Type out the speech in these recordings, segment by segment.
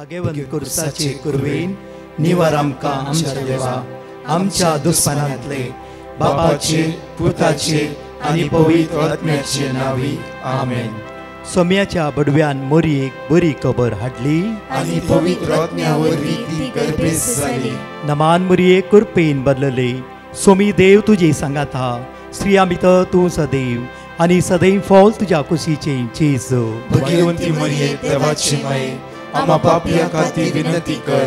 भगवंत कुर्साचे कुरवेन निवार आमकां आमच्या देवा आमच्या दुस्मनांतले बापाचे पुताचे आनी पवित्र आत्म्याचे नावी आमेन. सोम्याच्या बडव्यान मोरयेक बरी खबर हाडली आनी पवित्र आत्म्या वरवीं ती गर्भेस जाली. नमान मोरये कुरपेन बदलले सोमी देव तुजे सांगात हा स्त्रिया भितर तूं सदैव आनी सदैव फॉल तुज्या कुशीचे जेजू. भगवंती मरिये देवाची माये आम्हा पापियां खातीर विनंती कर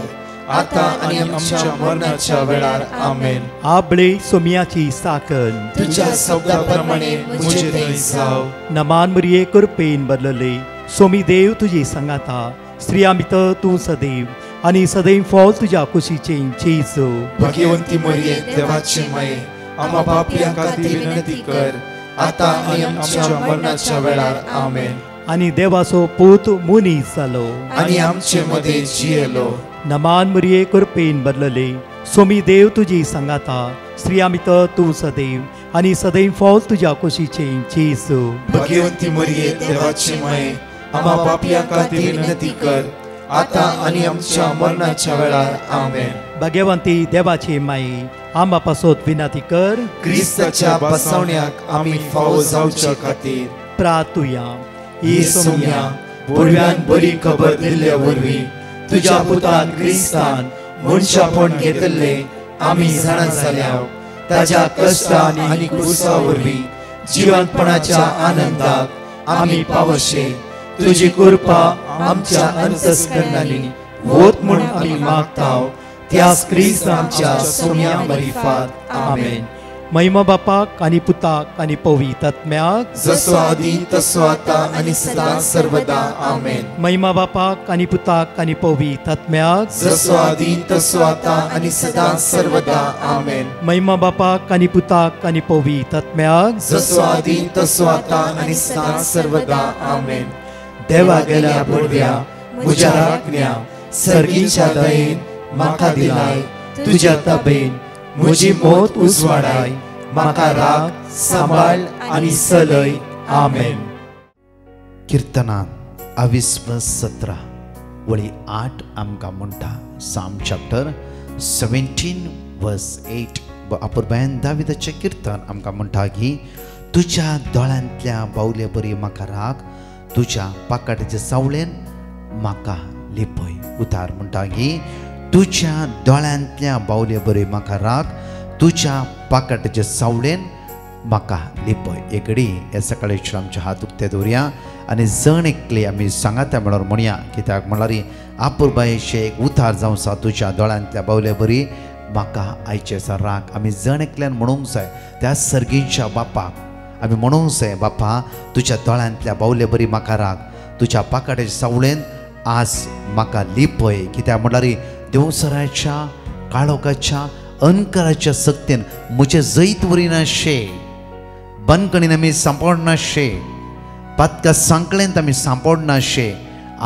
आता आनी आमच्या मरणाच्या वेळार आमेन. आबळे सोम्याची साकन तुझ्या शब्दाप्रमाणे मुझे थंय जाव. नमान मोरये कुरपेन बदलले सोमी देव तुजे सांगात हा स्त्रिया भितर तूं सदैव आनी सदैव फॉल तुज्या कुशीचे जेजू. भगवंती मरिये देवाची माये आम्हा पापियां खातीर विनंती कर आता आनी आमच्या मरणाच्या वेळार आमेन. आनी देवाचो पूत मुनीस जालो आनी आमचे मदे जियेलो. नमान मोरये कुरपेन बदलले सोमी देव तुजी सांगात हा स्त्रिया भितर तूं सदैव आनी सदैव फॉल तुज्या कुशीचे जेजू. भगवंती मरिये देवाची माये आम्हा पापियां खातीर विनंती कर आता आनी आमच्या मरणाच्या वेळार आमेन. भगवंती देवाचे माये आम्हा पासत विनंती कर क्रिस्ताच्या बसवण्याक आमी फावो जावच्या खातीर प्रार्थुया. ही सोम्या बडव्यान बरी खबर दिल्ल्या वरवीं तुज्या पुतान क्रिस्तान मनशापण घेतले आमी जाणा जाल्या ताज्या कश्टान आनी क्रुसा वरवीं जिवंतपणाच्या आनंदाक आमी पावशे तुजी कृपा आमच्या अंतस्करणांनी होत म्हूण आमी मागताव त्याच क्रिस्त आमच्या सोम्या मरिफात आमेन. महिमा बापाक आनी पुताक आनी पवित्र आत्म्याक जसो आदी तसो आता आनी सदां सर्वदा आमेन. महिमा बापाक आनी पुताक आनी पवित्र आत्म्याक जसो आदी तसो आता आनी सदां सर्वदा आमेन. महिमा बापाक आनी पुताक आनी पवित्र आत्म्याक जसो आदी तसो आता आनी सदां सर्वदा आमेन. देवा गेल्या बडव्या म्हज्या राखण्या सर्गीच्या दयेन म्हाका दिलाय तुज्या तबेन म्हजी मोत उजवाडाय म्हाका राख सांबाळ आनी चलय आमेन. किर्तनांत 22:17 वळी 8 आमकां म्हणटा साम चॅप्टर 17:8 अपुर्बायन दाविदाचें किर्तन आमकां म्हणटा की तुज्या दोळ्यांतल्या बावले बरी म्हाका राख तुज्या पाकाटाच्या सावळेन म्हाका लिपय. उतार म्हणटा की तुज्या दोळ्यांतल्या बावले बरी म्हाका राख तुज्या पाकाटाच्या सावळेन म्हाका लिपय. एकडी हे सकाळी आमचे हात उक्ते दवरया आनी जण एकले आमी सांगात्या म्हणून म्हणया कित्याक म्हळ्यार आपुरबायेचे एक उतार जावं सा तुज्या दोळ्यांतल्या बावले बरी म्हाका आयचे सा राख. आमी जण एकल्यान म्हणूंक जाय त्या सर्गीच्या बापाक आमी म्हणूंक जाय बापा तुज्या दोळ्यांतल्या बावले बरी म्हाका राख तुज्या पाकाटाच्या सावळेन आज म्हाका लिपय. कित्याक म्हळ्यार देवसराच्या काळोखाच्या अंकाराच्या सक्तीन म्हजे जैत वरिनाशे बंदकणीन आमी सांपडनाशे पातका सांकळेंत आमी सांपडनाशे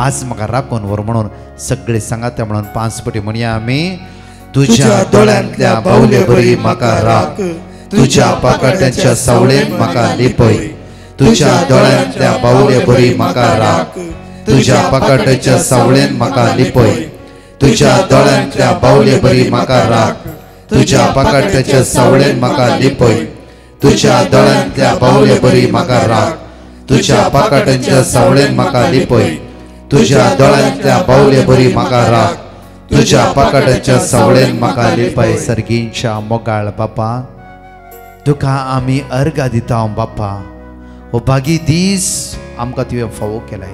आज म्हाका राखून व्हर म्हणून सगळे सांगात्या म्हणून 5 पटी म्हणया आमी. तुज्या दोळ्यांतल्या बावले बरी म्हाका राख तुज्या पाकाटाच्या सावळेन म्हाका लिपय. तुज्या दोळ्यांतल्या बावले बरी म्हाका राख तुज्या पाकाटाच्या सावळेन म्हाका लिपय. तुज्या दोळ्यांतल्या बावले बरी म्हाका राख तुज्या पाकाटाच्या सावळेन म्हाका लिपय. तुज्या दोळ्यांतल्या बावले बरी म्हाका राख तुज्या पाकाटाच्या सावळेन म्हाका लिपय. तुज्या दोळ्यांतल्या बावले बरी म्हाका राख तुज्या पाकाटाच्या सावळेन म्हाका लिपय. सर्गींच्या मोगाळ बापा तुका आमी अर्घ दिता बापा. हो बागी दीस आमकां तुवें फावो केलाय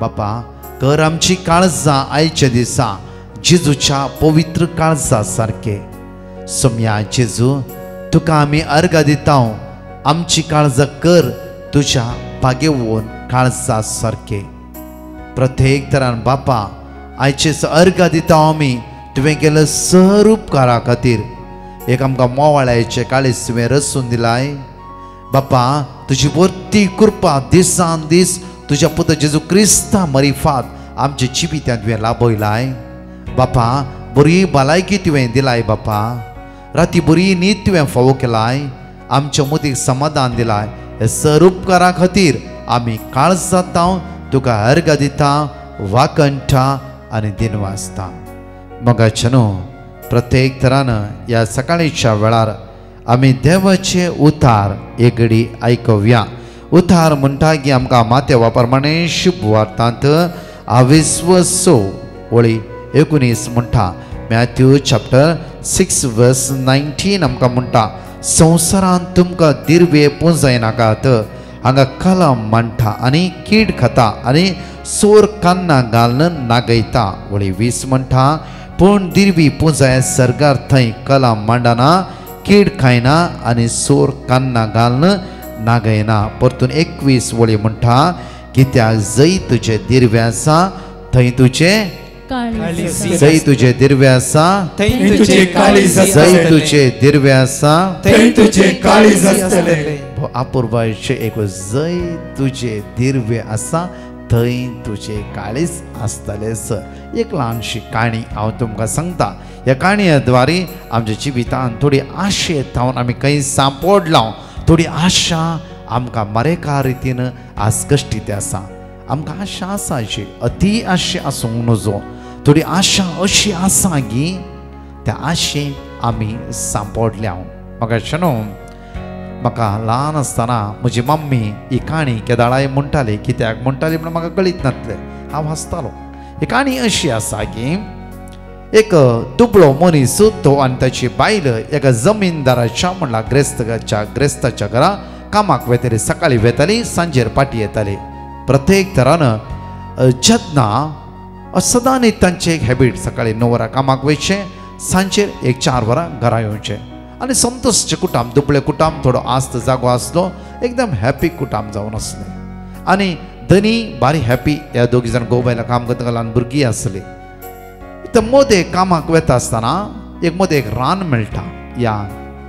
बापा. कर आमची काळजां आयच्या दिसा जेजूच्या पवित्र काळजा सारके. सोम्या जेजू तुका आमी अर्घ दिता आमची काळजां कर तुज्या पागेवून काळजा सारके. प्रत्येक तरान बापा आयचे अर्घ दिता आमी तुवें केले सर उपकारा खातीर. एक आमकां मोवाळ्याचे काळीज तुवें रचून दिलाय बापा. तुजी वर्ती कृपा दिसान दीस तुज्या पुत्र जेजू क्रिस्ता मरिफात आमच्या जिवितांत तुवें लाभयलाय बापा. बरी भलायकी तुवें दिलाय बापा. राती बरी न्हीद तुवें फावो केलाय आमच्या मदीक समाधान दिलाय. हे सर उपकारा खातीर आमी काळज जाता तुका अर्घ दिता वाकंठा आणि दिनवा आसता. मोगाचनो प्रत्येक तरानं या सकाळीच्या वेळार आमी देवाचे उतार एक घडी आयकूया. उतार म्हणटा की आमकां माथेवा प्रमाणे शुभ वार्तांत 22 वळी 19 म्हणटा. मॅथ्यू चॅप्टर 6 वर्स 19 आमकां म्हणटा संवसारांत तुमकां दिर्वे पुंजय नाकात. हांगा कलम म्हणटा आनी कीड खाता आनी सोर कान्ना घालून नागयता. वळी 20 म्हणटा पूण दिर्वी पुंजय सर्गार थंय कलम मांडना, कीड खायना आनी सोर कान्ना घालून नागयना. परतून 21 वळी म्हणटा कित्याक जंय तुजे दिर्वे आसा थंय तुजे जंय तुजे दिर्वे आसा थंय तुझे काळीज जंय आसतले. तुजे दिर्वे आसा थंय तुझे काळीज आसतले. अपूर्वाचे एक जंय तुजे दिर्वे आसा थंय तुजे काळीज आसतले. सर एक ल्हानशी काणी हांव तुमकां सांगता. ह्या काणये द्वारे आमच्या जिवितांत थोडी आशेत थावन आमी खंय सांपडलां. थोडी आशा आमकां मरेका रितीन आसकश्टीत आसा. आमकां आशा आसा जी अती आशे आसूंक नजो. थोडी आशा अशी आसा की त्या आशे आमी सांपडल्या. म्हाका ल्हान आसतना म्हजी मम्मी ही काणी केदाळाय म्हणटाली. कित्याक म्हणटाली म्हण म्हाका कळीत नासलें. हांव हसतालो. ही काणी अशी आसा की एक दुबळो मनीस तो आनी ताची बायल एका जमीनदाराच्या म्हणल्यार ग्रेस्ताच्या घरा कामाक वेताली. सकाळी वेताली, सांजेर पाटी येताली. प्रत्येक तरान जेन्ना सदांच तांचे एक हॅबीट सकाळी 9 वरां कामाक वयचें, सांजेर एक 4 वरां घरा येवचें. आनी संतोषचें कुटाम, दुबळें कुटाम, थोडो आस्त जागो आसलो, एकदम हॅपी कुटाम जावन आसलें. आनी धनी बारी हॅपी. ह्या दोगी जाण घोव बायलां काम करता ल्हान भुरगीं आसलीं. मदें कामाक वेता आसतना एक रान मेळटा. ह्या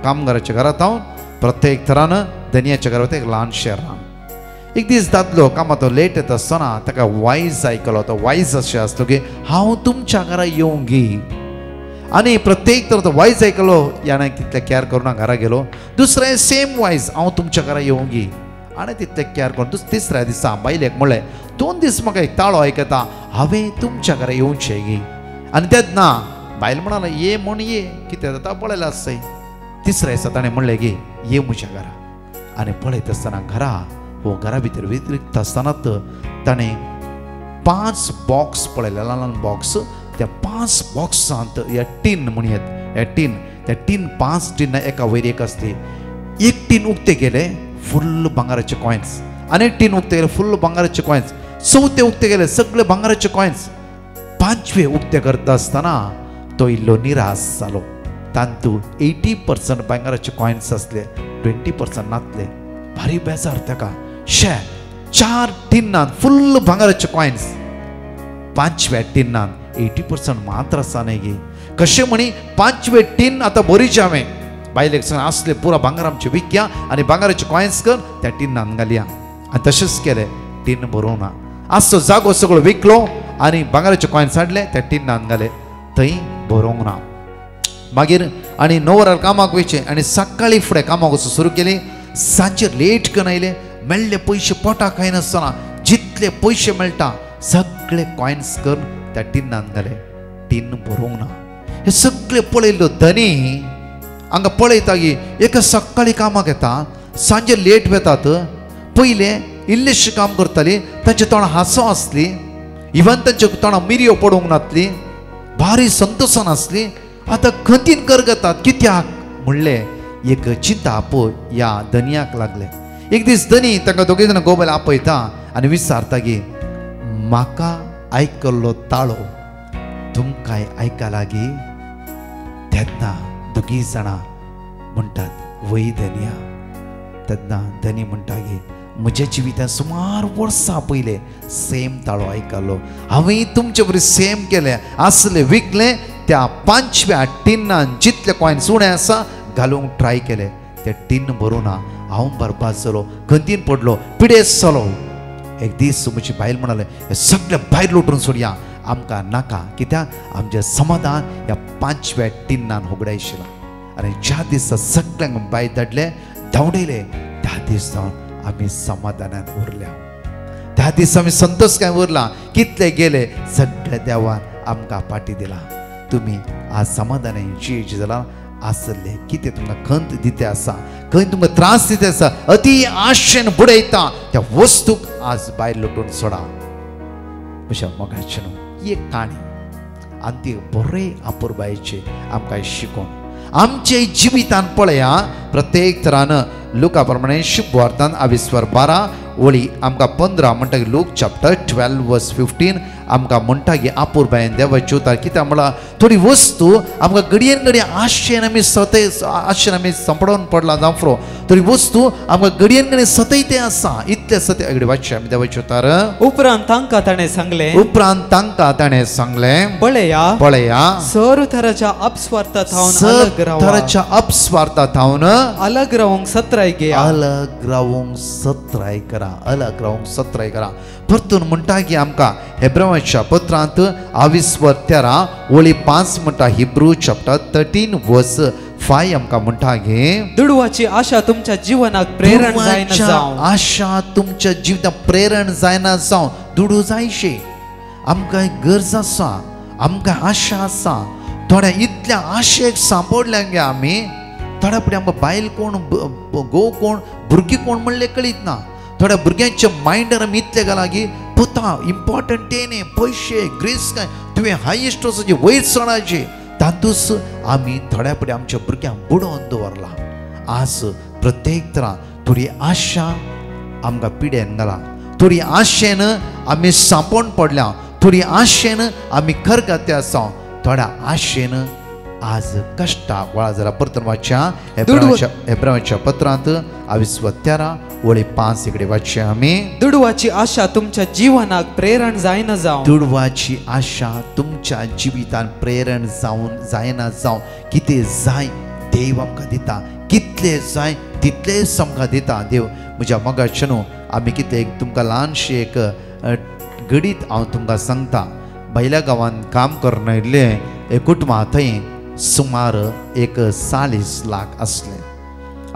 कामगाराच्या घरांत हांव प्रत्येक तरान धनयाच्या घरा वता एक ल्हानशें रान. एक दीस दादलो कामाचो लेट येता आसतना ताका वायज आयकलो. तो वायज अशें आसलो की हांव तुमच्या घरा येवंक गी. आनी प्रत्येक तर तो वायज आयकलो. याणें तितलें केअर करून घरा गेलो. दुसरें सेम वायज हांव तुमच्या घरा येवंक गी. आनी तितलें केअर करून तिसऱ्या दिसा बायलेक म्हणलें 2 दीस म्हाका एक ताळो आयकता, हांवें तुमच्या घरा येवचें गी. आनी तेन्ना बायल म्हणालो ये म्हण ये, कितें जाता पळयलां आसय. तिसऱ्या दिसा ताणें म्हणलें गे ये म्हज्या घरा. आनी पळयत आसतना घरा भितर विकता आसतनाच ताणें 5 बॉक्स पळयले, ल्हान बॉक्स. त्या 5 बॉक्सांत ह्या टीन म्हणयात, त्या टीन 5 टीन एका वयर एक आसली. एक टीन उक्ते गेले फुल्ल भांगाराचे कॉयन्स. आनी एक टीन उक्ते गेले फुल्ल भांगाराचे कॉयन्स. 4थे उक्ते गेले सगळे भांगाराचे कॉयन्स. 5वे उक्ते करता आसतना तो इल्लो निराश जालो. तांतूं 80% भांगाराचे कॉयन्स आसले, 20% नासले. भारी बेजार ताका. 4 टिन्नांत फुल्ल भांगाराचे कॉयन्स, 5व्या टिन्नांत 80% मात्र आसा न्ही गे. कशें म्हणी 5वे टीन आतां बरीचें हांवें बायलेक सांग आसले पुरा भांगार आमचे विकया आनी भांगाराचे कॉयन्स कर त्या टिन्नांत घालया. आनी तशेंच केलें. टीन भरूंक ना. आसतो जागो सगळो विकलो आनी भांगाराचे कॉयन्स हाडले त्या टिन्नांत घाले. थंय भरूंक ना. मागीर आनी 9 वरां कामाक वयचें आनी सकाळी फुडें कामाक वचून सुरू केली. सांजेर लेट करून आयले. मेळ्ळे पयशे पोटाक खायनासतना जितले पयशे मेळटा सगळे कॉयन्स करून त्या टिन्नांत घाले. टीन भरूंक ना. हे सगळे पळयल्लो धनी हांगा पळयता की एका सकाळी कामाक येता, सांजे लेट वेतात. पयले इल्लेशें काम करताली, तांचे तोंडां हांसो आसली, इवन तांच्या तोंडां मिरयो पडूंक नासली, भारी संतोशान आसली. आतां खंतीन करगतात. कित्याक म्हणलें एक चिंता आपय ह्या धनयाक लागले. एक दीस धनी तांकां दोगूय जाणां घोव बायल आपयता आनी विचारता की म्हाका आयकल्लो ताळो तुमकांय आयका लागी. तेन्ना दोगूय जाणां म्हणटात वय धनया. तेन्ना धनी म्हणटा की म्हज्या जिवितांत सुमार वर्सां पयले सेम ताळो आयकल्लो. हांवें तुमचे बरें सेम केलें, आसलें विकलें. त्या 5व्या टिन्नांत जितले कॉयन्स उणे आसा घालूंक ट्राय केले. ते टीन भरूं ना. हांव बरबाद जालो, खंतीन पडलो, पिडेस जालो. एक दीस म्हजी बायल म्हणाले हे सगळे भायर लोटून सोडया, आमकां नाका. कित्याक आमचें समाधान ह्या 5व्या टिन्नांत उगडायशिलां. आनी ज्या दिसा सगळ्यांक भायर धाडले, धांवडयले, त्या दीस जावन आमी समाधानान उरल्या. त्या दीस आमी संतोष काय उरला. कितले गेले सगळे देवान आमकां फाटी दिला तुम्ही आज समाधानान जी जाल्यार आसले कितें तुमकां खंत दिते आसा खंय तुमकां त्रास दिते आसा अति आशेन बुडयता त्या वस्तूक आज भायर लुटून सोडा म्हज्या मोगाचे न्हू ही एक काणी आनी ती बरे अपुरबायेचे आमकां शिकोवन आमचे जिवितान पळया प्रत्येक तरान लुका प्रमाणे शुभवार्तान 22:12 ओळी आमकां 15 म्हणटा की लूक चॅप्टर 12:15 आमकां म्हणटा की अपुरबायेन देवाच्या उतार कित्याक म्हळ्यार थोडी वस्तू आमकां घडयेन घडये आशेन आमी संपडोवन पडला जावं फुरो थोडी वस्तू आमकां घडयेन घडये सतयते आसा इतले सतय अगडी वाचचे आमी देवाच्या उतार उपरांत तांकां ताणें सांगलें पळया सर तराच्या अपस्वार्था थावन अलग रावंक सत्राय करा परतून म्हणटा की आमकां हेब्रावाच्या पत्रांत 22:13 ओळी 5 म्हणटा हिब्रू चॅप्टर 13:5 आमकां म्हणटा की दुडवाची आशा तुमच्या जिवनाक प्रेरण जायना जावं आशा तुमच्या जिविताक प्रेरण जायना जावं दुडू जायशी आमकां गरज आसा आमकां आशा आसा थोड्या इतल्या आशेक सांपडल्या गे आमी थोड्या फुडें आमकां बायल कोण घोव कोण भुरगीं कोण म्हणलें कळीत ना थोड्या भुरग्यांच्या मायंडार आमी इतले घाला की पुता इम्पॉर्टंट तेने पयशे ग्रेस काय तुवें हायेस्ट वचचे वयर चडाचे तातूंच आमी थोड्या फुडें आमच्या भुरग्यांक बुडोवन दवरला आज प्रत्येक तरां थोडी आशा आमकां पिड्यान घाला थोडी आशेन आमी सांपोवन पडल्या थोडी आशेन आमी खरगाते आसा थोड्या आशेन आज कष्टा वळा जाल्यार परतून वाचच्या हेब्रावाच्या पत्रांत 22:13 ओळी 5 इकडे वाचचे आमी दुडवाची आशा तुमच्या जिवनाक प्रेरण जायना जावं दुडवाची आशा तुमच्या जिवितान प्रेरण जायना जावं कितें जाय देव आमकां दिता कितले जाय तितलेच आमकां दिता देव म्हज्या मोगाचे न्हू आमी कितें एक तुमकां ल्हानशी एक घडीत हांव तुमकां सांगता भायल्या गांवांत काम करून आयिल्ले एक कुटुंबा थंय सुमार एक 40 लाख असले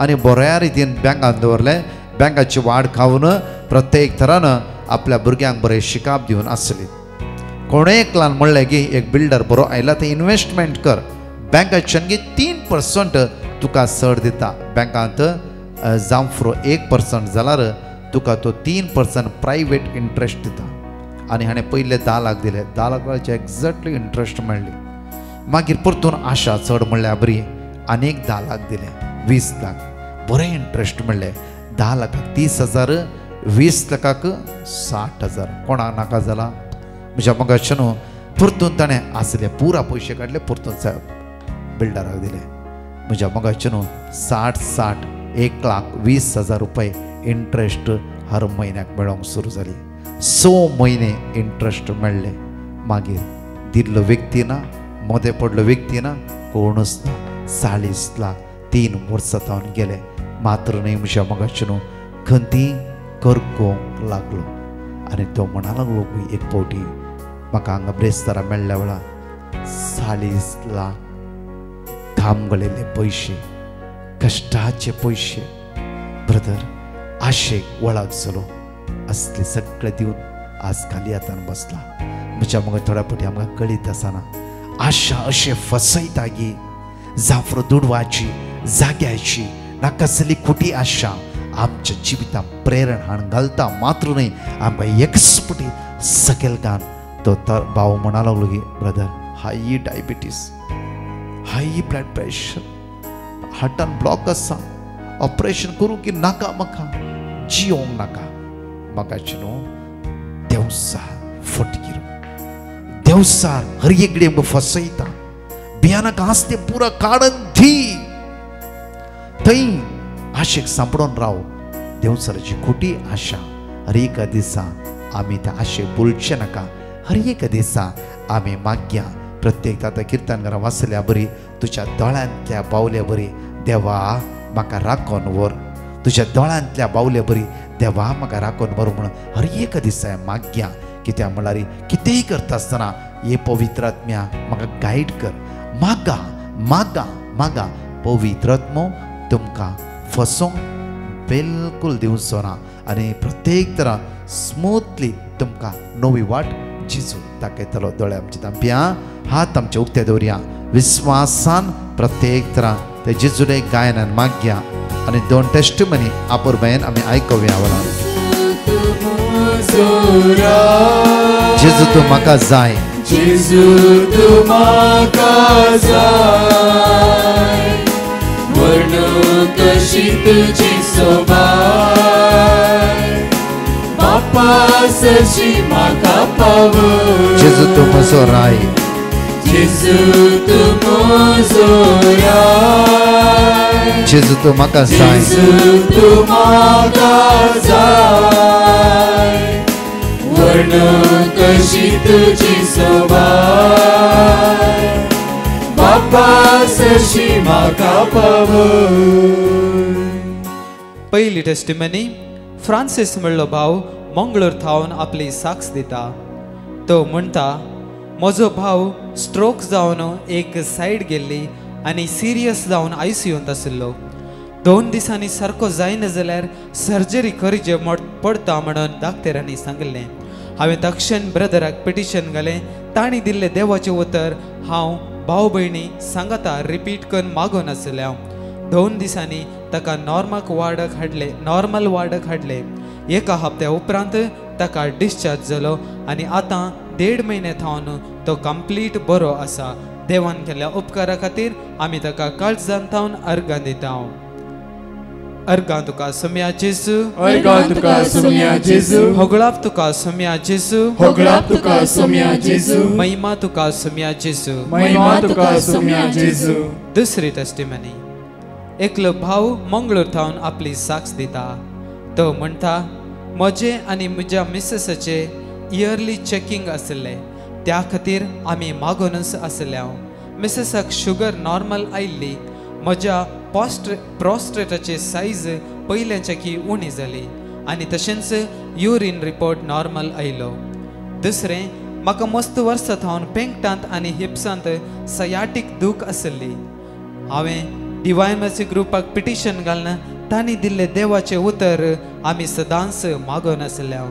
आनी बऱ्या रितीन बँकान दवरले बँकाची वाड खावन प्रत्येक तरान आपल्या भुरग्यांक बरें शिकाप दिवन आसली कोणे एकल्यान म्हणलें की एक बिल्डर बरो आयला थंय इन्वेस्टमेंट कर बँकाच्यान 3% तुका चड दिता बँकांत जावं फुरो 1% जाल्यार तुका तो 3% प्रायवेट इंट्रस्ट दिता आनी हाणें पयले 10 लाख दिले 10 लाखाचे एक्झॅक्टली इंट्रस्ट मेळ्ळी मागीर परतून आशा चड म्हणल्यार बरी आनीक 10 लाख दिले 20 लाख बरें इंट्रस्ट म्हणलें 10 लाखाक 30,000 20 लाखाक 60,000 कोणाक नाका जाला म्हज्या मोगाचे न्हू परतून ताणें आसले पुरा पयशे काडले परतून बिल्डराक दिले म्हज्या मोगाचे न्हू 60 1,20,000 रुपये इंट्रस्ट हर म्हयन्याक मेळोंक सुरू जाली 6 म्हयने इंट्रस्ट मेळ्ळे मागीर दिल्लो व्यक्ती ना मोदें पडलो व्यक्ती ना कोणूच ना 40 लाख 3 वर्सां जावन गेले मात्र न्ही म्हज्या मोगाचे न्हू खंती करकोंक लागलो आनी तो म्हणा लागलो एक फावटी म्हाका हांगा ब्रेस्तारा मेळ्ळ्या वेळार 40 लाख घाम गळयले पयशे कश्टाचे पयशे ब्रदर आशेक वळख जालो असले सगळे दिवन आज खाली हातान बसला म्हज्या मोगा थोड्या फावटी आमकां कळीत आसना आशा अशें फसयता गी जाफरो दुडवाची जाग्याची नाकासली खोटी आशा आमच्या जिवितांत प्रेरण हाण घालता मात्र न्ही आमकां एकच फावटी सकयलकान तो भाव म्हणा लागलो की ब्रदर हाय डायबिटीस हाय ब्लड प्रेशर हार्टान ब्लॉक आसा ऑपरेशन करूं की नाका म्हाका जियोंक नाका म्हाकाचे न्हू देवसार फटकीर देवसार हर एकडे आमकां फसयता भियानाक आसते पुरा काडन धी थंय आशेक सांपडोन राव देवसाराची खोटी आशा हर एका दिसा आमी त्या आशेक बोलचे नाका हर एका दिसा आमी मागया प्रत्येक आतां किर्तनकारा वाचल्या बरी तुज्या दोळ्यांतल्या बावल्या बरी देवा म्हाका राखोन व्हर तुज्या दोळ्यांतल्या बावल्या बरी देवा म्हाका राखोन व्हर म्हणून हर एका दिसा मागया कित्याक म्हळ्यार कितेंय करता आसतना हे पवित्र आत्म्या म्हाका गायड कर मागा मागा मागा पवित्र आत्मो तुमकां फसोंक बिलकुल दिवचो ना आनी प्रत्येक तरां स्मूथली तुमकां नवी वाट जेजू दाखयतलो दोळे आमचे तांपया हात आमचे उक्ते दवरया विस्वासान प्रत्येक तरां ते जेजूले गायनान मागया आनी 2 टेस्टिमनी आपुरबायेन आमी आयकूया वळा जेजू तूं म्हाका जाय जेजू तूं म्हाका जाय वर्णू कशी तुजी सोबाय बापा सशी म्हाका पाव जेजू तूं म्हजो राय जेजू तूं म्हजो राय जेजू तूं म्हाका जाय जेजू तूं म्हाका जाय वर्णू कशी तुजी सोबाय बापा सशी म्हाका पाव पहिली टेस्टिमनी फ्रांसिस म्हणलो भाव मंगळूर थावन आपली साक्ष दिता तो म्हणटा म्हजो भाव स्ट्रोक जावन एक सायड गेल्ली आनी सिरियस जावन ICUंत आशिल्लो 2 दिसांनी सारको जायना जाल्यार सर्जरी करचे पडटा म्हणून डाक्टरांनी सांगलें हांवें तक्षण ब्रदराक पिटिशन घालें तांणी दिल्लें देवाचें उतर हांव भाव भयणी सांगता रिपीट करून मागून आसले हांव 2 दिसांनी ताका नॉर्मल वार्डाक हाडले एका हप्त्या उपरांत ताका डिस्चार्ज जालो आनी आतां 1.5 म्हयने थावन तो कंप्लीट बरो आसा देवान केल्ल्या उपकारा खातीर आमी ताका काळजान थावन अर्गां दिता अर्गां तुका सोम्या जेजू अर्गां तुका सोम्या जेजू होगळाप तुका सोम्या जेजू होगळाप तुका सोम्या जेजू महिमा तुका सोम्या जेजू महिमा तुका सोम्या जेजू दुसरी टेस्टिमनी एकलो भाव मंगळूर थावन आपली साक्ष दिता तो म्हणटा म्हजे आनी म्हज्या मिसेसाचे इयरली चेकिंग आसले त्या खातीर आमी मागूनच आसले हांव मिसेसाक शुगर नॉर्मल आयिल्ली म्हज्या प्रोस्टेटाची सायज पयल्याच्याकी उणी जाली आनी तशेंच युरीन रिपोर्ट नॉर्मल आयलो दुसरें म्हाका मस्त वर्सां थावन पेंगटांत आनी हिप्सांत सयाटीक दूख आसली हांवें डिवायन मर्सी ग्रुपाक पिटिशन घालना तांणी दिल्ले देवाचे उतर आमी सदांच मागून आसले हांव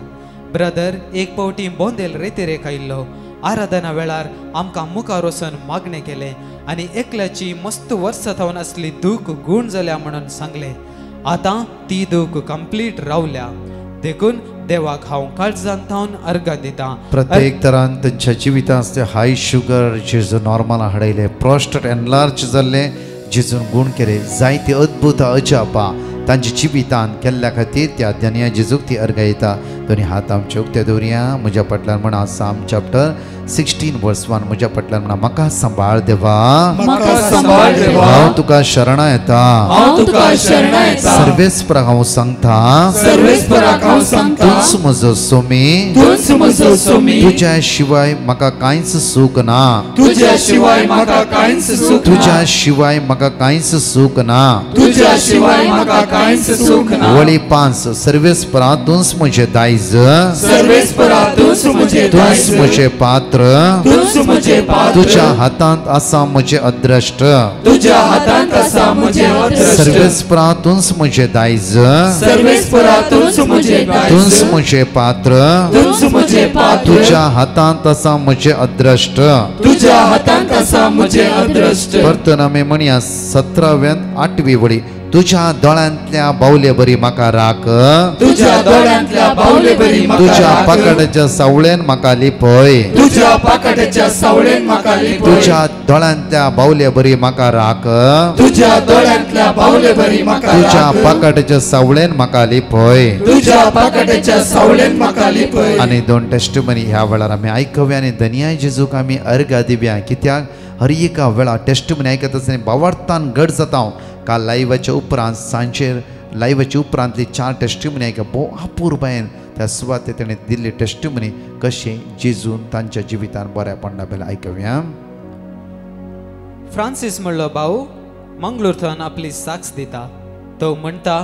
ब्रदर एक पावटी बोंदेल रेतीरेक आयिल्लो आराधना वेळार आमकां मुखार वचून मागणें केलें आनी एकल्याची मस्त वर्सां थावन आसली दूख गूण जाल्या म्हणून सांगलें आतां ती दूख कंप्लीट रावल्या देखून देवाक हांव काळजान थावन अर्गां दितां प्रत्येक तरान तांच्या जिवितांत हाय शुगर जेजू नॉर्मल हाडयले प्रोस्टेट एनलार्ज जाल्ले जेजून गुण केले जायती अद्भुत अजापा तांच्या जिवितान केल्ल्या खातीर त्या धन्या जेजूक ती अर्गायता दोनी हात आमचे उक्ते दवरया म्हज्या फाटल्यान म्हणा साम चॅप्टर 16 वर्स 1 म्हज्या फाटल्यान म्हणा म्हाका सांबाळ देवा हांव तुका शरणा येता सर्वेस्पराक हांव सांगता तूंच म्हजो सोमी तुज्या शिवाय म्हाका कांयच सूख ना तुज्या शिवाय म्हाका कांयच सूख तुज्या शिवाय म्हाका कांयच सूख ना तुज्या शिवाय म्हाका कांयच सूख ना वळी 5 सर्वेस्परा तूंच म्हजें दायज सर्वेस्परा तूंच म्हजें तूंच म्हजें पात्र तूंच म्हजें पात्र तुज्या हातांत आसा म्हजें अद्रश्ट तुज्या हातांत आसा म्हजें अद्रश्ट सर्वेस्परा तूंच म्हजें दायज सर्वेस्परा तूंच म्हजें दायज तूंच म्हजें पात्र तूंच म्हजें पात्र तुज्या हातांत आसा म्हजें अद्रश्ट तुज्या हातांत आसा म्हजें अद्रश्ट परतून आमी म्हणया 17व्यान 8वी वळी तुज्या दोळ्यांतल्या बावले बरी म्हाका राख तुज्या दोळ्यांतल्या बावले बरी म्हाका तुज्या राख पाकडाच्या सावळेन म्हाका लिपय तुज्या पाकडाच्या सावळेन म्हाका लिपय तुज्या दोळ्यांतल्या बावले बरी म्हाका राख तुज्या दोळ्यांतल्या बावले बरी म्हाका तुज्या राख पाकडाच्या सावळेन म्हाका लिपय तुज्या पाकडाच्या सावळेन म्हाका लिपय आनी 2 टेस्टिमनी ह्या वेळार आमी आयकव्या आनी धन्याय जेजूक आमी अर्घ दिव्या कित्याक हर एका वेळा टेस्टिमनी आयकत आसतना भावार्थान घट जाता काल लायव्हाच्या उपरांत सांजेर लायव्हाच्या उपरांतली 4 टेस्टिमनी आयकप भोव अपूर्वायेन त्या सुवाते ताणें दिल्ली टेस्टिमनी कशें जेजून तांच्या जिवितान बऱ्या पडना बेला आयकव्या फ्रांसीस म्हणलो भाऊ मंगळूर थावन आपली साक्ष दिता तो म्हणटा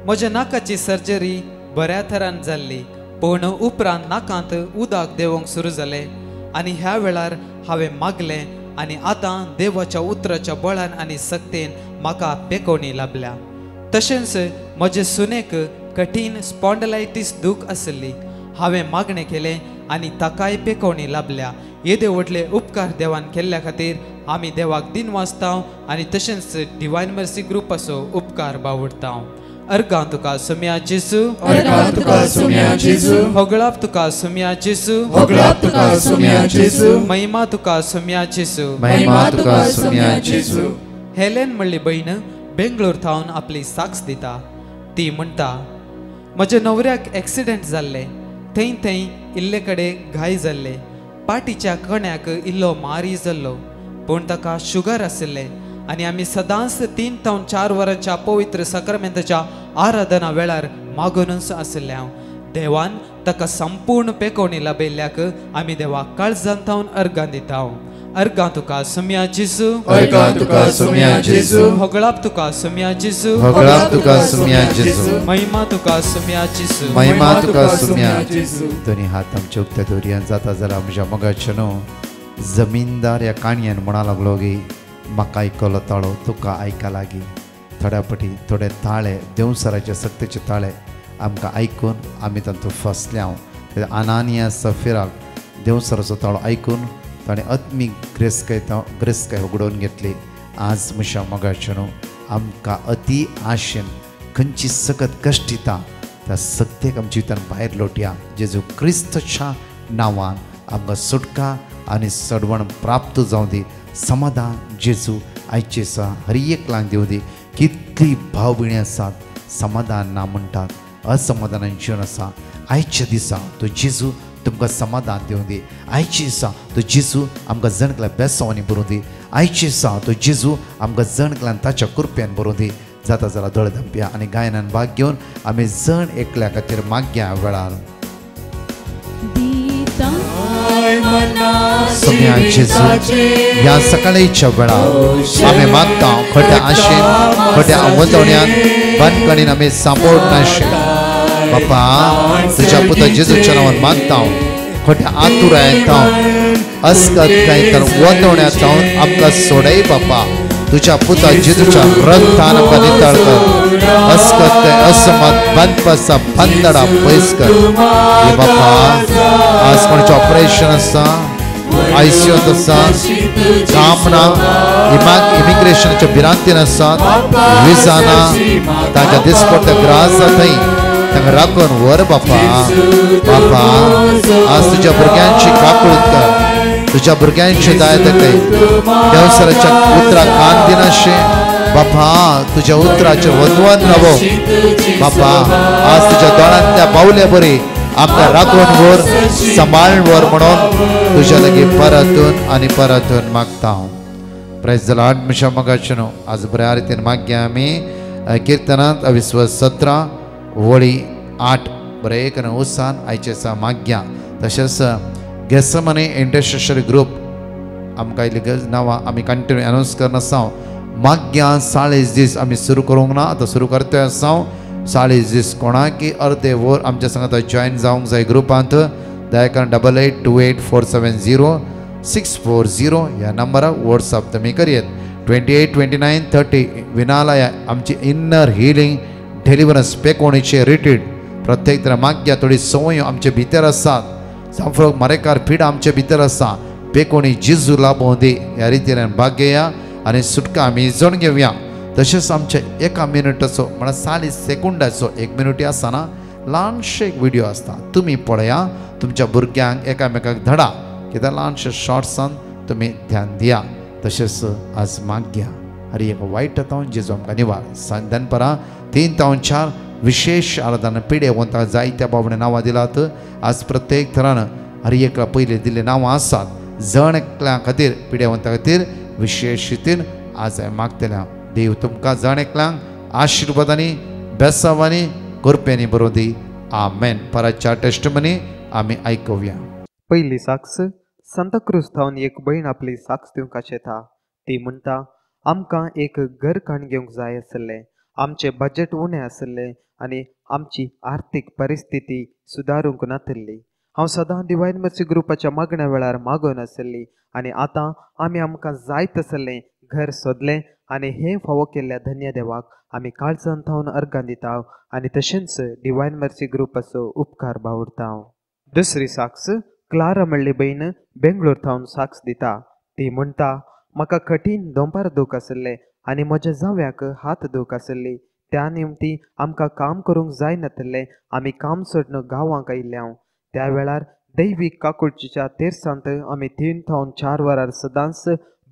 म्हज्या नाकाची सर्जरी बऱ्या तरान जाल्ली पूण उपरांत नाकांत उदक देवंक सुरू जालें आनी ह्या वेळार हांवें मागलें आनी आतां देवाच्या उतराच्या बळान आनी सक्तेन म्हाका पेकोवणी लाभल्या तशेंच म्हजे सुनेक कठीण स्पॉन्डलायटीस दूख आसली हांवें मागणें केलें आनी ताकाय पेकोवणी लाभल्या. येदे व्हडले उपकार देवान केल्ल्या खातीर आमी देवाक दिन वाचतां आनी तशेंच डिवायन मर्सी ग्रुपाचो उपकार बावडटां. अर्गां तुका सुम्या जेजू, अर्गां तुका सुम्या जेजू, होगळाप तुका सुम्या जेजू, होगळाप तुका सुम्या जेजू, महिमा तुका सुम्या जेजू. महिमा तुका सुम्या जेजू. हेलेन म्हणली बहीण बेंगळूर थावन आपली साक्ष दिता. ती म्हणटा, म्हज्या न्हवऱ्याक एक्सिडेंट जाल्ले, थंय इल्ले कडेन घाय जाल्ले, पाटीच्या कण्याक इल्लो मारी जाल्लो, पूण ताका शुगर आशिल्ले आनी आमी सदांच 3 ते 4 वरांच्या पवित्र सक्रामेंताच्या आराधना वेळार मागूनच आशिल्ले. देवान ताका संपूर्ण पेकोवणी लाभयल्ल्याक आमी देवाक काळजांत अर्गां दिता. अर्गां तुका सुम्या जेजू, अर्गां तुका सुम्या जेजू, होगळाप तुका सुम्या जेजू, होगळाप तुका सुम्या जेजू, महिमा तुका सुम्या जेजू. महिमा तुका सुम्या जेजू. दोन्ही हात आमचे उक्त्या दोरयान जाता जाल्यार म्हज्या मोगाचें न्हू जमीनदार ह्या काणयेन म्हणा लागलो गी म्हाका आयकलो ताळो तुका आयका लागीं. थोड्या फाटी थोडे ताळे देवसराचे सक्तीचे ताळे आमकां आयकून आमी तातूंत फसल्या. आनानिया सफिराक देवसराचो ताळो आयकून ताणें आत्मीक ग्रेस्काय उगडोवन घेतली. आज म्हज्या मोगाचें न्हू आमकां अती आशेन खंयची सखत कश्ट दिता त्या सक्तेक आमच्या जिवितान भायर लोटया. जेजू क्रिस्तच्या नांवान आमकां सुटका आनी सडवण प्राप्त जावं दी. समाधान जेजू आयचे दिसा हर एकल्यांक दिवं दी. कितली भाव भयणी आसात समाधान ना म्हणटात, असमाधानान जीवन आसा. आयच्या दिसा तो जेजू तुमकां समाधान दिवं दी. आयचे दिसा तो जेजू आमकां जणकल्या बेसांवांनी भरूं दी. आयचे दिसा तो जेजू आमकां जणकल्यान ताच्या कृपेन भरूं दी. जाता जाल्यार दोळे धांपया आनी गायनान भाग घेवन आमी जण एकल्या खातीर मागया वेळार. सुम्या जेजू ह्या सकाळीच्या वेळार आमी मागता खोट्या आशेन खोट्या अवतवण्यान बंदकणीन आमी सांपड नाशे. बापा तुज्या पुता जेजूच्या नांवान मागता खोट्या आतुरायेंत अस्कत काय तर वतवण्यात आमकां सोडय. बापा तुझ्या पुता जेजूच्या रक्तान आमकां नितळ कर. अस्कत काय असमत बंदपासा बंदडा पयस कर. बापा आज कोणाचें ऑपरेशन आसा, आयसीयूत आसा, काम ना, इमिग्रेशनाच्या भिरांतीन आसात, विजा ना, तांच्या दिसपट्ट्या ग्रास थंय तांकां राखून व्हर. बापा बापा आज तुज्या भुरग्यांची काकूळट कर. तुझ्या भुरग्यांची दाय दाखय. देवसराच्या उतराक कान दिनाशे. बापा तुझ्या उतराचे वतवन रावो. बापा आज तुझ्या दोळांतल्या बावल्या बरी आमकां राखून व्हर, सांबाळून व्हर म्हणून तुज्या लागीं परतून आनी परतून मागता हांव. Praise the Lord. म्हज्या मोगाचें न्हू आज बऱ्या रितीन मागया आमी किर्तनांत 17 वळी 8 बरे एक उसान आयचे दिसा मागया. तशेंच गेसमनी इंटरसेशनरी ग्रुप आमकां इल्ली नांवां आमी कंटिन्यू अनाउन्स करना आसा. मागया 40 दीस आमी सुरू करूंक ना, आतां सुरू करता आसा. 40 दीस कोणाकी अर्दे वर आमच्या सांगात जॉईन जावंक जाय ग्रुपांत. दया करून 8828470640 ह्या नंबराक वॉट्सअप तुमी करियेत. 282930 विनालया आमची इन्नर हिलींग डेलिव्हरन्स पेकोवणीचे रिट्रीट. प्रत्येक तरा मागया थोडी संवयो आमचे भितर आसात. सांफरोक मरेकार पिडा आमचे भितर आसा. पेकोवणी जेजू लाभोवं दी. ह्या रितीन भाग घेया आनी सुटका आमी जण घेवया. तशेंच आमचे 1 मिनटाचो म्हळ्यार 40 सेकंदाचो 1 मिनटी आसतना ल्हानशे एक व्हिडिओ आसता. तुमी पळया, तुमच्या भुरग्यांक एकामेकाक धडा. कित्याक ल्हानशे शॉर्ट्सान तुमी ध्यान दिया. तशेंच आज मागया हर एक वायट तावन जेजू आमकां निवार. दनपरां 3 ते 4 विशेष आराधना पिडे वंताक जायत्या बाबडे नांवां दिलात. आज प्रत्येक तरान हर एका पयलीं दिल्ली नांवां आसात. जण एकल्या खातीर पिडेवंता खातीर विशेष रितीन आज मागतल्या. देव तुमकां जण एकल्यांक आशिर्वादांनी बेसांवांनी कृपेनी बरों दी. आमेन. परतच्या टेस्टमनी आमी आयकुया. पयली साक्ष सांताक्रूज थावन एक भयण आपली साक्ष दिवंक येता. ती म्हणटा, आमकां एक घर काण घेवंक जाय आसलें. आमचें बजेट उणें आसलें आनी आमची आर्थीक परिस्थिती सुदारूंक नासली. हांव सदां डिवायन मर्सी ग्रुपाच्या मागण्या वेळार मागून आसली आनी आतां आमकां जाय तसलें घर सोदलें आनी हें फावो केल्ल्या धन्य देवाक आमी काळजांत थावन अर्गां दिता आनी तशेंच डिवायन मर्सी ग्रुपाचो उपकार बावडटा. दुसरी साक्ष क्लारा म्हणली बहीण बेंगलोर थावन साक्ष दिता. ती म्हणटा, म्हाका कठीण दोंपार दूख आसले आनी म्हज्या जाव्याक हात दूख आसली. त्या निमती आमकां काम करूंक जाय नासलें. आमी काम सोडून गांवांक आयिल्ल्या. त्या वेळार दैवीक काकुळचीच्या तेर्सांत आमी 3 थावन 4 वरां सदांच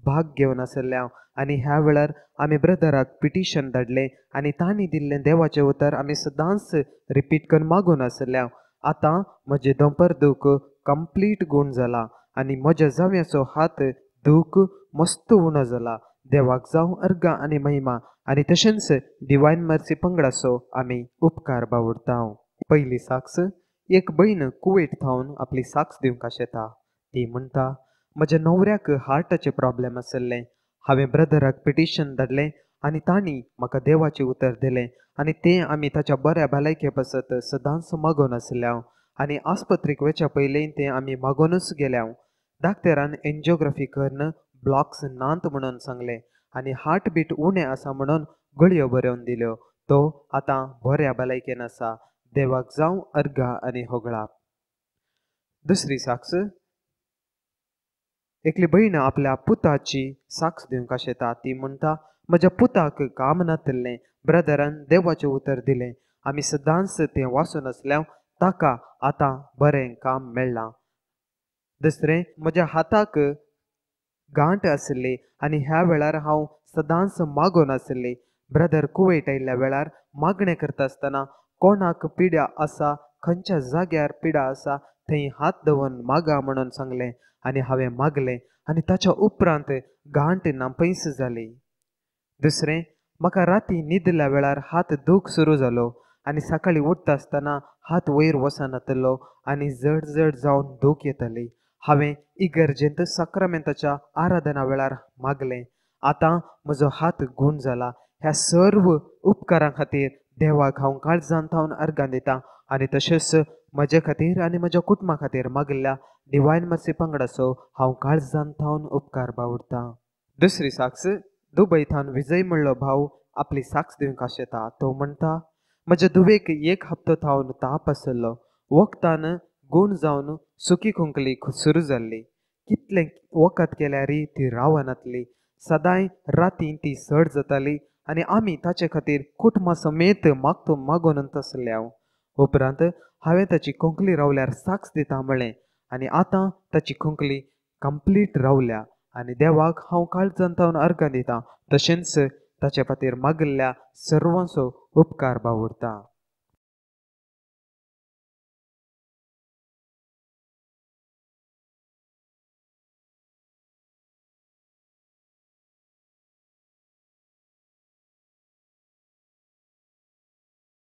भाग घेवन आसल्या. आनी ह्या वेळार आमी ब्रदराक पिटिशन धाडलें आनी तांणी दिल्लें देवाचें उतर आमी सदांच रिपीट करून मागून आसल्या. आतां म्हजें दोंपर दूख कंप्लीट गूण जाला आनी म्हज्या जाव्याचो हात दूख मस्त उणो जाला. देवाक जावं अर्गां आनी महिमा आनी तशेंच डिवायन मर्सी पंगडाचो आमी उपकार बावडटा. पयली साक्ष एक भयण कुवेट थावन आपली साक्ष दिवंक आशेता. ती म्हणटा, म्हज्या न्हवऱ्याक हार्टाचे प्रॉब्लेम आसले. हांवें ब्रदराक पिटिशन धाडलें आनी तांणी म्हाका देवाचें उतर दिलें आनी तें आमी ताच्या बऱ्या भलायके पासत सदांच मागून आसल्या. आनी आस्पत्रेक वयच्या पयलीं तें आमी मागूनच गेल्या. डाक्टरान एन्जिओग्राफी करून ब्लॉक्स नांत म्हणून सांगलें आनी हार्ट बीट उणें आसा म्हणून गळयो बरोवन दिल्यो. तो आतां बऱ्या भलायकेन आसा. देवाक जावं अर्गां आनी होगळा. दुसरी साक्ष एकली भयण आपल्या पुताची साक्ष दिवंक आशेता. ती म्हणटा, म्हज्या पुताक काम नासलें. ब्रदरान देवाचें उतर दिलें. आमी सदांच तें वाचून आसल्या. ताका आतां बरें काम मेळ्ळां. दुसरें, म्हज्या हाताक गांठ आसली आनी ह्या वेळार हांव सदांच मागून आसली. ब्रदर कुवेट आयिल्ल्या वेळार मागणें करता आसतना कोणाक पिड्या आसा, खंयच्या जाग्यार पिडा आसा थंय हात दवरून मागा म्हणून सांगलें आनी हांवें मागलें आनी ताच्या उपरांत गांठ नापयस जाली. दुसरें, म्हाका राती न्हिदल्या वेळार हात दूख सुरू जालो आनी सकाळीं उठता आसतना हात वयर वचनातलो आनी जड जड जावन दूख येताली. हांवें इगर्जेंत सक्रामेंताच्या आराधना वेळार मागलें. आतां म्हजो हात गूण जाला. ह्या सर्व उपकारां खातीर देवाक हांव काळजांत थावन अर्गां दितां आनी तशेंच म्हजे खातीर आनी म्हज्या कुटुंबा खातीर मागल्या डिवायन मर्सी पंगडाचो हांव काळजांत थावन उपकार बावडटां. दुसरी साक्ष दुबय थावन विजय म्हणलो भाव आपली साक्ष दिवंक आशेता. तो म्हणटा, म्हज्या धुवेक 1 हप्तो थावन ताप आसलो. वखदान गूण जावन सुकी खुंकली सुरू जाल्ली. कितलें वखद केल्यारय ती रावनातली. सदांय रातीं ती सड जाताली आनी आमी ताचे खातीर कुटुंबा समेत मागूनच आसल्या. उपरांत हांवें ताची खोंकली रावल्यार साक्ष दिता म्हणलें आनी आतां ताची खोंकली कंप्लीट रावल्या आनी देवाक हांव काळजांत थावन अर्गां दितां. तशेंच ताचे खातीर मागल्या सर्वांचो उपकार बावडटा.